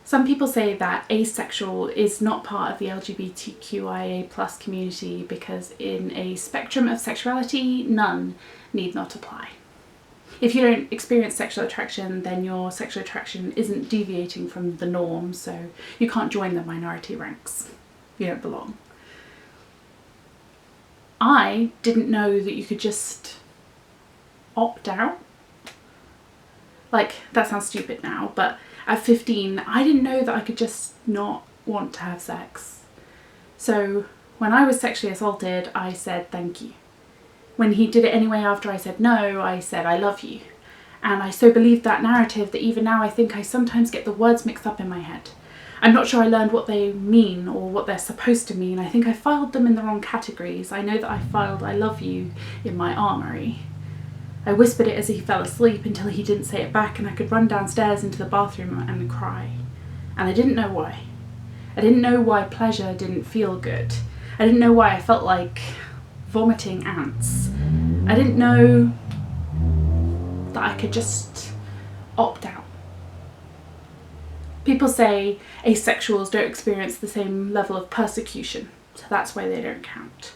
Some people say that asexual is not part of the LGBTQIA plus community because in a spectrum of sexuality, none need not apply. If you don't experience sexual attraction, then your sexual attraction isn't deviating from the norm, so you can't join the minority ranks. You don't belong. I didn't know that you could just opt out. Like, that sounds stupid now, but at 15, I didn't know that I could just not want to have sex. So when I was sexually assaulted, I said thank you. When he did it anyway after I said no, I said I love you. And I so believed that narrative that even now I think I sometimes get the words mixed up in my head. I'm not sure I learned what they mean or what they're supposed to mean. I think I filed them in the wrong categories. I know that I filed I love you in my armoury. I whispered it as he fell asleep until he didn't say it back, and I could run downstairs into the bathroom and cry. And I didn't know why. I didn't know why pleasure didn't feel good. I didn't know why I felt like vomiting ants. I didn't know that I could just opt out. People say asexuals don't experience the same level of persecution, so that's why they don't count.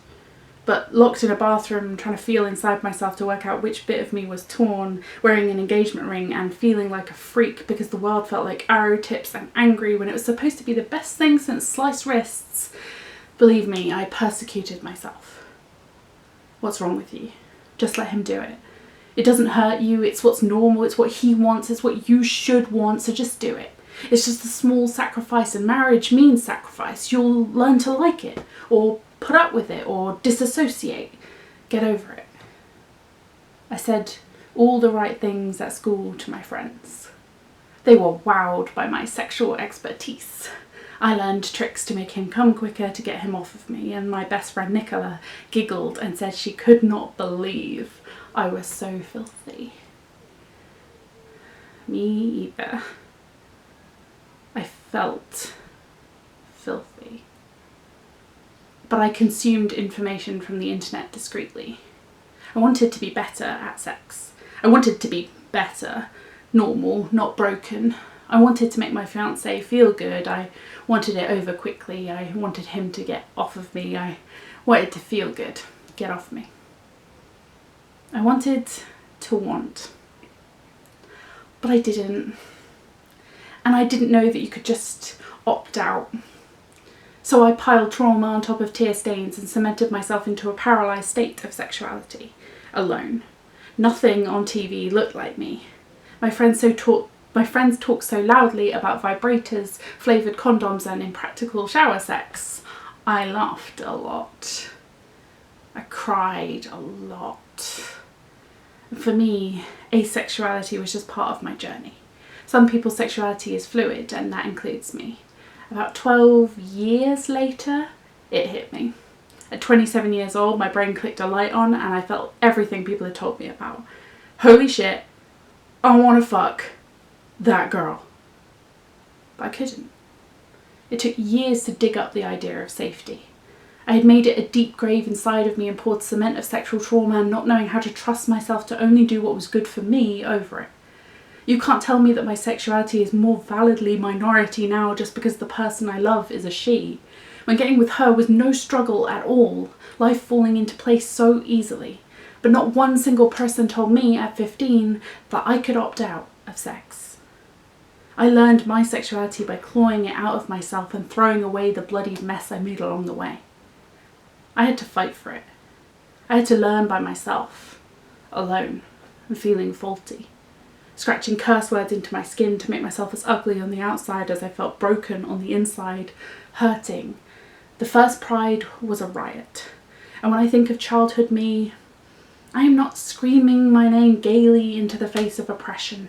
But locked in a bathroom, trying to feel inside myself to work out which bit of me was torn, wearing an engagement ring and feeling like a freak because the world felt like arrow tips and angry when it was supposed to be the best thing since sliced wrists. Believe me, I persecuted myself. What's wrong with you? Just let him do it. It doesn't hurt you, it's what's normal, it's what he wants, it's what you should want, so just do it. It's just a small sacrifice, and marriage means sacrifice. You'll learn to like it, or put up with it, or disassociate. Get over it. I said all the right things at school to my friends. They were wowed by my sexual expertise. I learned tricks to make him come quicker to get him off of me, and my best friend Nicola giggled and said she could not believe I was so filthy. Me either. I felt filthy. But I consumed information from the internet discreetly. I wanted to be better at sex. I wanted to be better, normal, not broken. I wanted to make my fiancé feel good. I wanted it over quickly. I wanted him to get off of me. I wanted to feel good. Get off me. I wanted to want. But I didn't. And I didn't know that you could just opt out. So I piled trauma on top of tear stains and cemented myself into a paralysed state of sexuality, alone. Nothing on TV looked like me. My friends talk so loudly about vibrators, flavoured condoms and impractical shower sex. I laughed a lot. I cried a lot. For me, asexuality was just part of my journey. Some people's sexuality is fluid, and that includes me. About 12 years later, it hit me. At 27 years old, my brain clicked a light on and I felt everything people had told me about. Holy shit, I want to fuck that girl. But I couldn't. It took years to dig up the idea of safety. I had made it a deep grave inside of me and poured cement of sexual trauma and not knowing how to trust myself to only do what was good for me over it. You can't tell me that my sexuality is more validly minority now just because the person I love is a she. When getting with her was no struggle at all, life falling into place so easily. But not one single person told me at 15 that I could opt out of sex. I learned my sexuality by clawing it out of myself and throwing away the bloody mess I made along the way. I had to fight for it. I had to learn by myself, alone, and feeling faulty. Scratching curse words into my skin to make myself as ugly on the outside as I felt broken on the inside, hurting. The first Pride was a riot. And when I think of childhood me, I am not screaming my name gaily into the face of oppression.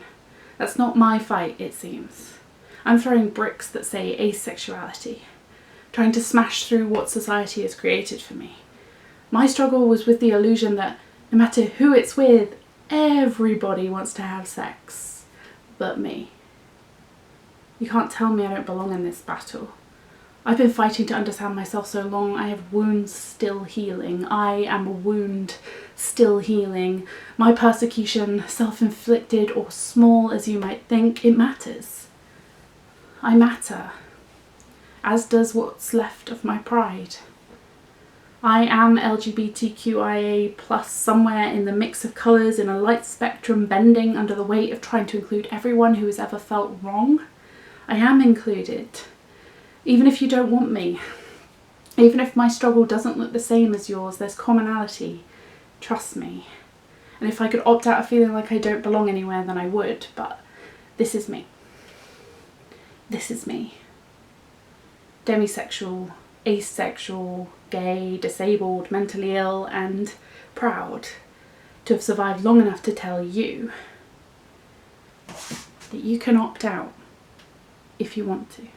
That's not my fight, it seems. I'm throwing bricks that say asexuality, trying to smash through what society has created for me. My struggle was with the illusion that no matter who it's with, everybody wants to have sex, but me. You can't tell me I don't belong in this battle. I've been fighting to understand myself so long. I have wounds still healing. I am a wound still healing. My persecution, self-inflicted or small as you might think, it matters. I matter, as does what's left of my pride. I am LGBTQIA plus somewhere in the mix of colours in a light spectrum, bending under the weight of trying to include everyone who has ever felt wrong. I am included, even if you don't want me. Even if my struggle doesn't look the same as yours, there's commonality. Trust me. And if I could opt out of feeling like I don't belong anywhere, then I would, but this is me. This is me. Demisexual, asexual, gay, disabled, mentally ill, and proud to have survived long enough to tell you that you can opt out if you want to.